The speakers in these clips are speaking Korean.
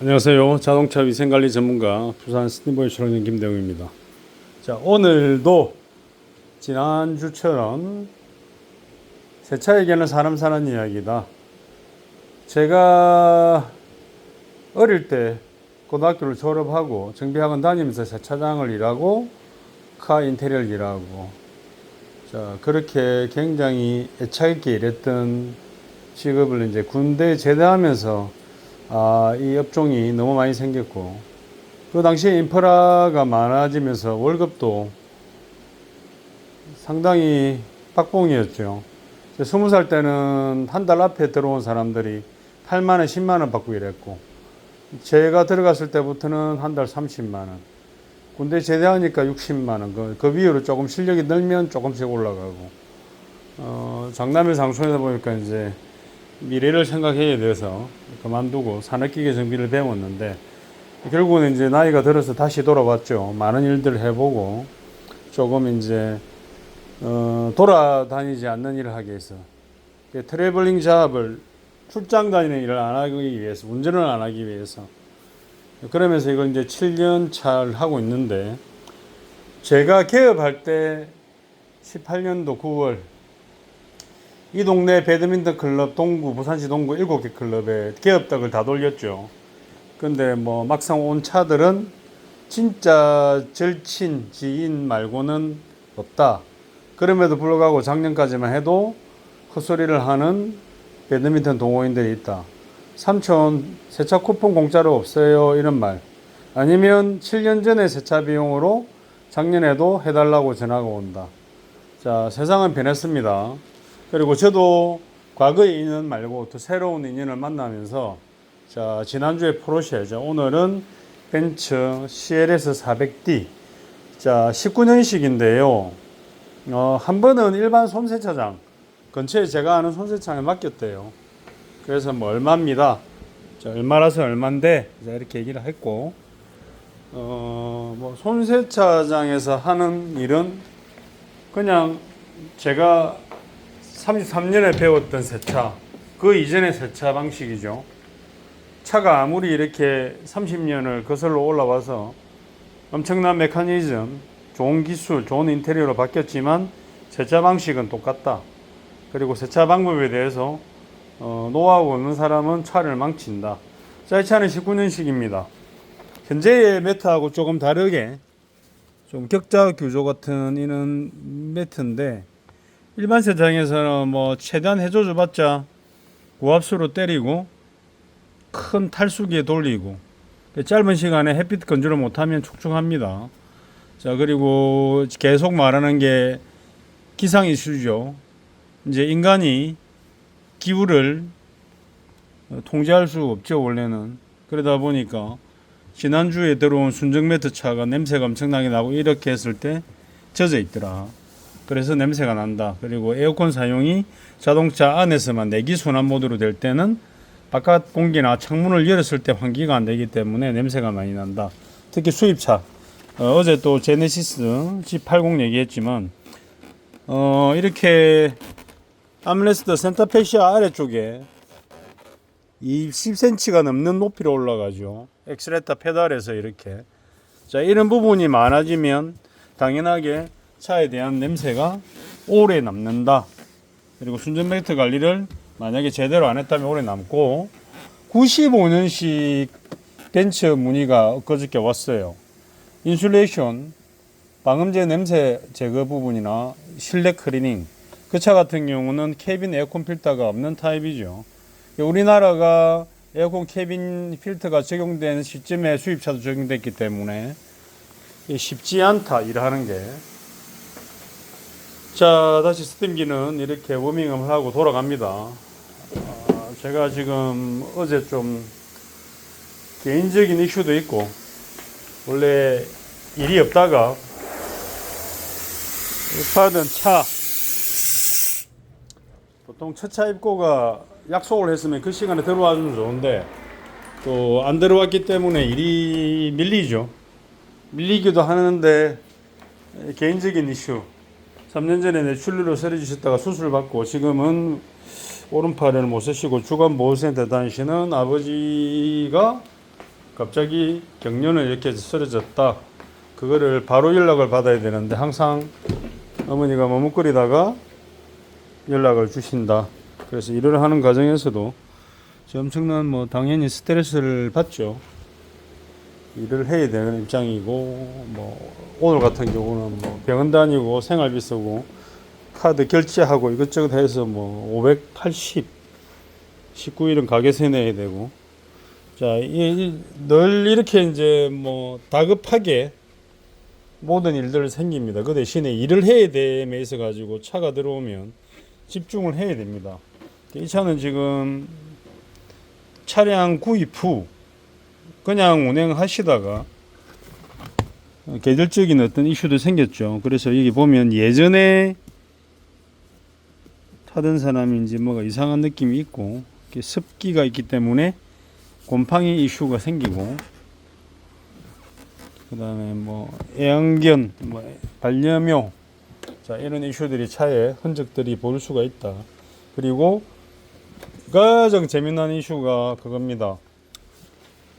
안녕하세요. 자동차 위생관리 전문가 부산 스티브의 출연인 김대웅입니다. 자, 오늘도 지난주처럼 세차에게는 사람 사는 이야기다. 제가 어릴 때 고등학교를 졸업하고 정비학원 다니면서 세차장을 일하고 카 인테리어를 일하고 그렇게 굉장히 애착있게 일했던 직업을 이제 군대 제대하면서 이 업종이 너무 많이 생겼고, 그 당시에 인프라가 많아지면서 월급도 상당히 빡봉이었죠. 20살 때는 한 달 앞에 들어온 사람들이 8만원, 10만원 받고 일했고, 제가 들어갔을 때부터는 한 달 30만원. 군대 제대하니까 60만원. 그 위로 조금 실력이 늘면 조금씩 올라가고, 장남의 장소에서 보니까 이제 미래를 생각해야 돼서 그만두고 산업기계 정비를 배웠는데, 결국은 이제 나이가 들어서 다시 돌아왔죠. 많은 일들을 해보고 조금 이제 돌아다니지 않는 일을 하기 위해서, 트래블링 잡을, 출장 다니는 일을 안 하기 위해서, 운전을 안 하기 위해서, 그러면서 이걸 이제 7년 차를 하고 있는데, 제가 개업할 때 18년도 9월 이 동네 배드민턴 클럽 동구, 부산시 동구 7개 클럽에 개업닭을 다 돌렸죠. 근데 뭐 막상 온 차들은 진짜 절친 지인 말고는 없다. 그럼에도 불구하고 작년까지만 해도 헛소리를 하는 배드민턴 동호인들이 있다. 삼촌 세차 쿠폰 공짜로 없어요, 이런 말. 아니면 7년 전에 세차 비용으로 작년에도 해달라고 전화가 온다. 자, 세상은 변했습니다. 그리고 저도 과거의 인연 말고 또 새로운 인연을 만나면서, 자, 지난주에 포르쉐, 오늘은 벤츠 CLS 400D, 자, 19년식인데요. 한 번은 일반 손세차장 근처에 제가 아는 손세차장에 맡겼대요. 그래서 뭐 얼마입니다. 자, 얼마라서 얼만데, 자, 이렇게 얘기를 했고, 뭐 손세차장에서 하는 일은 그냥 제가 33년에 배웠던 세차, 그 이전의 세차 방식이죠. 차가 아무리 이렇게 30년을 거슬러 올라와서 엄청난 메커니즘, 좋은 기술, 좋은 인테리어로 바뀌었지만 세차 방식은 똑같다. 그리고 세차 방법에 대해서 노하우 없는 사람은 차를 망친다. 자, 이 차는 19년식입니다. 현재의 매트하고 조금 다르게 좀 격자 규조 같은 이런 매트인데, 일반 세차장에서는 뭐 최대한 해줘봤자 고압수로 때리고 큰 탈수기에 돌리고 짧은 시간에 햇빛 건조를 못하면 촉촉합니다. 자, 그리고 계속 말하는 게 기상 이슈죠. 이제 인간이 기후를 통제할 수 없죠, 원래는. 그러다 보니까 지난주에 들어온 순정 매트 차가 냄새가 엄청나게 나고, 이렇게 했을 때 젖어 있더라. 그래서 냄새가 난다. 그리고 에어컨 사용이 자동차 안에서만 내기 순환 모드로 될 때는 바깥 공기나 창문을 열었을 때 환기가 안 되기 때문에 냄새가 많이 난다. 특히 수입차. 어제 또 제네시스 G80 얘기했지만, 이렇게 암레스트 센터페시아 아래쪽에 20cm가 넘는 높이로 올라가죠. 엑셀레터 페달에서 이렇게. 자, 이런 부분이 많아지면 당연하게 차에 대한 냄새가 오래 남는다. 그리고 순정 매트 관리를 만약에 제대로 안 했다면 오래 남고, 95년식 벤츠 문의가 엊그저께 왔어요. 인슐레이션, 방음제 냄새 제거 부분이나 실내 클리닝. 그 차 같은 경우는 캐빈 에어컨 필터가 없는 타입이죠. 우리나라가 에어컨 캐빈 필터가 적용된 시점에 수입차도 적용됐기 때문에 쉽지 않다, 일하는 게. 자, 다시 스팀기는 이렇게 워밍업을 하고 돌아갑니다. 제가 지금 어제 좀 개인적인 이슈도 있고, 원래 일이 없다가 받은 차, 보통 첫 차 입고가 약속을 했으면 그 시간에 들어와 주면 좋은데 또 안 들어왔기 때문에 일이 밀리죠. 밀리기도 하는데, 개인적인 이슈, 3년 전에 뇌출혈로 쓰러지셨다가 수술 받고 지금은 오른팔을 못 쓰시고 주간 보호센터 다니시는 아버지가 갑자기 경련을 이렇게 쓰러졌다. 그거를 바로 연락을 받아야 되는데 항상 어머니가 머뭇거리다가 연락을 주신다. 그래서 일을 하는 과정에서도 엄청난 뭐 당연히 스트레스를 받죠. 일을 해야 되는 입장이고, 뭐 오늘 같은 경우는 뭐 병원 다니고 생활비 쓰고 카드 결제하고 이것저것 해서 뭐 580 19일은 가게세 내야 되고, 자, 늘 이렇게 이제 뭐 다급하게 모든 일들을 생깁니다. 그 대신에 일을 해야 됨에 있어 가지고 차가 들어오면 집중을 해야 됩니다. 이 차는 지금 차량 구입 후 그냥 운행하시다가 계절적인 어떤 이슈도 생겼죠. 그래서 여기 보면 예전에 타던 사람인지 뭐가 이상한 느낌이 있고, 습기가 있기 때문에 곰팡이 이슈가 생기고, 그 다음에 뭐 애완견, 뭐 반려묘, 자, 이런 이슈들이 차에 흔적들이 보일 수가 있다. 그리고 가장 재미난 이슈가 그겁니다.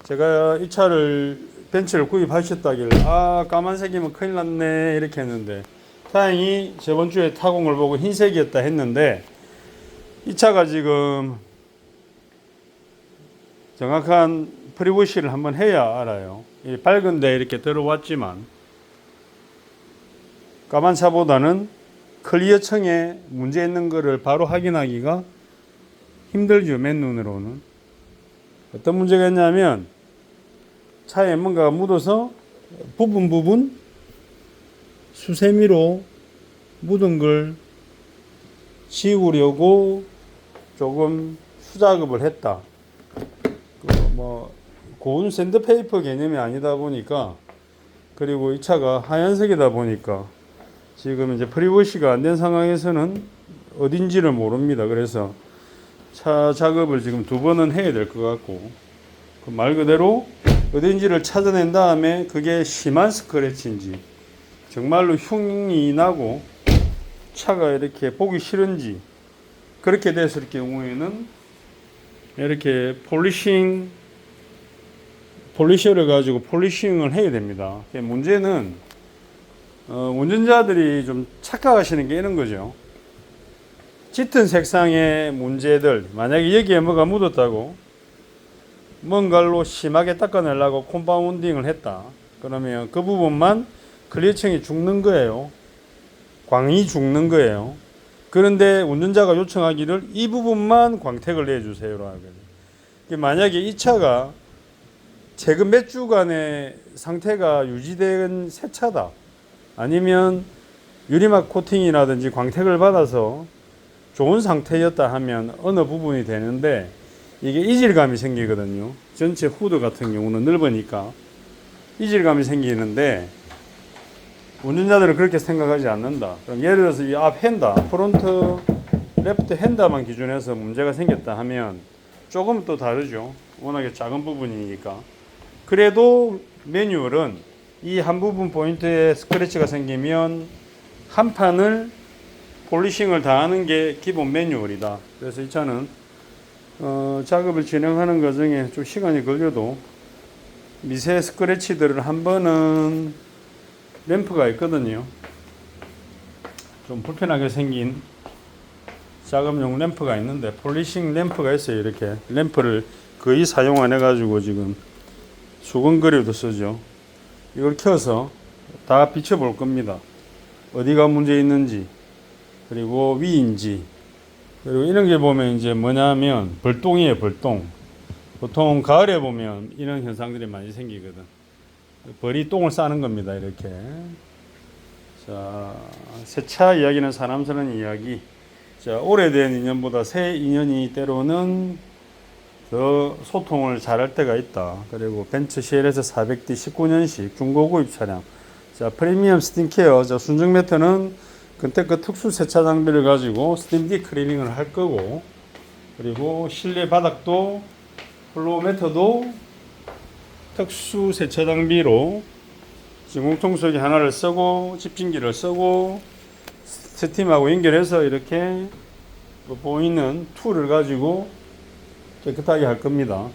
제가 이 차를 벤츠를 구입하셨다길래 까만색이면 큰일 났네 이렇게 했는데, 다행히 저번 주에 타공 을 보고 흰색이었다 했는데, 이 차가 지금 정확한 프리워시를 한번 해야 알아요. 밝은데 이렇게 들어왔지만 까만 차보다는 클리어층에 문제 있는 거를 바로 확인하기가 힘들죠. 맨눈으로는. 어떤 문제가 있냐면 차에 뭔가가 묻어서 부분 수세미로 묻은 걸 지우려고 조금 수작업을 했다. 뭐 고운 샌드페이퍼 개념이 아니다 보니까, 그리고 이 차가 하얀색이다 보니까 지금 이제 프리워시가 안 된 상황에서는 어딘지를 모릅니다. 그래서 차 작업을 지금 2번은 해야 될 것 같고, 그 말 그대로 어딘지를 찾아낸 다음에 그게 심한 스크래치인지 정말로 흉이 나고 차가 이렇게 보기 싫은지, 그렇게 됐을 경우에는 이렇게 폴리셔를 가지고 폴리싱을 해야 됩니다. 문제는 운전자들이 좀 착각하시는 게 이런 거죠. 짙은 색상의 문제들, 만약에 여기에 뭐가 묻었다고 뭔가로 심하게 닦아내려고 콤파운딩을 했다. 그러면 그 부분만 클리어층이 죽는 거예요. 광이 죽는 거예요. 그런데 운전자가 요청하기를 이 부분만 광택을 내주세요라고 하거든요. 만약에 이 차가 최근 몇 주간의 상태가 유지된 새 차다, 아니면 유리막 코팅이라든지 광택을 받아서 좋은 상태였다 하면 어느 부분이 되는데, 이게 이질감이 생기거든요. 전체 후드 같은 경우는 넓으니까 이질감이 생기는데 운전자들은 그렇게 생각하지 않는다. 그럼 예를 들어서 이 앞 핸더, 프론트 레프트 핸더만 기준해서 문제가 생겼다 하면 조금 또 다르죠. 워낙에 작은 부분이니까. 그래도 매뉴얼은 이 한 부분 포인트에 스크래치가 생기면 한 판을 폴리싱을 다 하는 게 기본 매뉴얼이다. 그래서 이 차는 작업을 진행하는 과정에 좀 시간이 걸려도 미세 스크래치들을 한 번은 램프가 있거든요. 좀 불편하게 생긴 작업용 램프가 있는데, 폴리싱 램프가 있어요. 이렇게 램프를 거의 사용 안 해가지고 지금 수건거리도 쓰죠. 이걸 켜서 다 비춰볼 겁니다. 어디가 문제 있는지, 그리고 위인지. 그리고 이런 게 보면 이제 뭐냐면 벌똥이에요. 벌똥. 보통 가을에 보면 이런 현상들이 많이 생기거든. 벌이 똥을 싸는 겁니다. 이렇게. 자, 새 차 이야기는 사람스러운 이야기. 자, 오래된 인연보다 새 인연이 때로는 더 소통을 잘할 때가 있다. 그리고 벤츠 CLS 400D 19년식 중고구입 차량. 자, 프리미엄 스팀케어. 자, 순정 매트는 그때 그 특수 세차 장비를 가지고 스팀 디클리닝을 할 거고, 그리고 실내 바닥도 플로우 매트도 특수 세차 장비로 진공청소기 하나를 쓰고 집진기를 쓰고 스팀하고 연결해서 이렇게 보이는 툴을 가지고 깨끗하게 할 겁니다.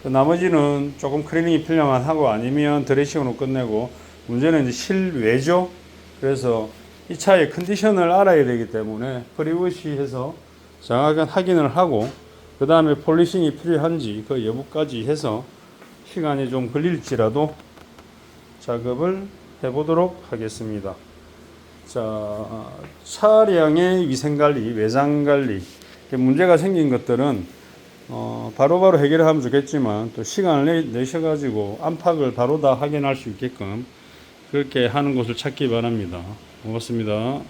나머지는 조금 클리닝이 필요만 하고 아니면 드레싱으로 끝내고, 문제는 이제 실외죠. 그래서 이 차의 컨디션을 알아야 되기 때문에 프리워시해서 정확한 확인을 하고, 그 다음에 폴리싱이 필요한지 그 여부까지 해서 시간이 좀 걸릴지라도 작업을 해보도록 하겠습니다. 자, 차량의 위생관리, 외장관리, 문제가 생긴 것들은 바로바로 해결하면 좋겠지만, 또 시간을 내셔가지고 안팎을 바로 다 확인할 수 있게끔 그렇게 하는 곳을 찾기 바랍니다. 고맙습니다.